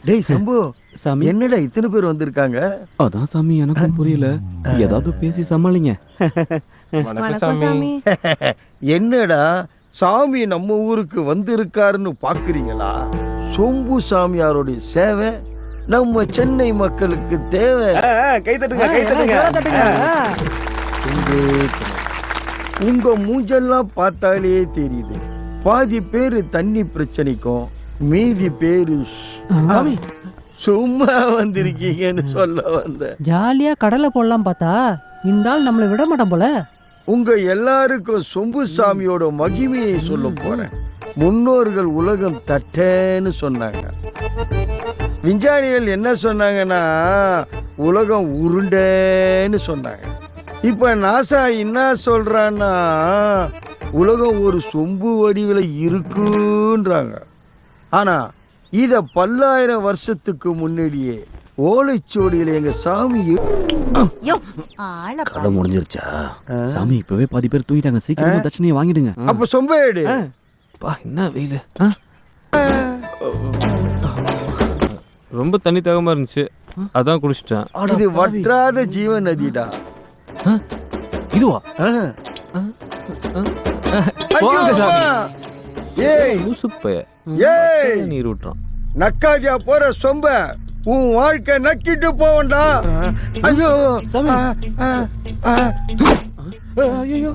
டேய் சம்பு, சாமி என்னடா இத்தனை பேர் வந்திருக்காங்க? அதான் சாமி எனக்கும் புரியல. ஏதாவது பேசி சமாளிங்க. வணக்கம் சாமி. என்னடா சாமி நம்ம ஊருக்கு வந்திருக்காருன்னு பாக்குறீங்களா? சொம்பு சாமியாருடைய சேவை நம்ம சென்னை மக்களுக்கு தேவை. கை தட்டுங்க, கை தட்டுங்க. சொம்பு, உங்க மூஞ்செல்லாம் பார்த்தாலே தெரியுது. பாதி பேரு தண்ணி பிரச்சனைக்கும், மீதி பேரு சாமி சும்மா வந்திருக்கீங்கன்னு சொல்ல வந்த. ஜாலியா கடலை போடலாம் பார்த்தா இந்த ஆள் நம்மளை விட மாட்டான் போல. உங்க எல்லாருக்கும் சொம்பு சாமியோட மகிமையை சொல்ல போறேன். முன்னோர்கள் உலகம் தட்டேன்னு சொன்னாங்க. விஞ்ஞானிகள் என்ன சொன்னாங்கன்னா உலகம் உருண்டேன்னு சொன்னாங்க. இப்ப நாசா என்ன சொல்றான்னா உலகம் ஒரு சொம்பு வடிவில் இருக்குன்றாங்க. ஆனா இத பல்லாயிரம் வருஷத்துக்கு முன்னாடியே ஓலைச்சுவடியில எங்க சாமி கதை முடிஞ்சிருச்சா? சாமி இப்பவே பாதி பேர் தூங்கிட்டாங்க. சீக்கிரமா தட்சணையை வாங்கிடுங்க. அப்ப சொம்பேடு பா என்ன வெயிலு. ரொம்ப தண்ணி தாகமா இருந்துச்சு, அதான் குடிச்சிட்டேன். இது வற்றாத ஜீவ நதிடா. இதுவா? ஐயோ, அம்மா. ஏய் லூசு பைய ஏய் நீர் விட்டுறான். நக்காதியா போற சொம்ப, உன் வாழ்க்கை நக்கிட்டு போவண்டா. ஐயோ சாமி. ஐயோ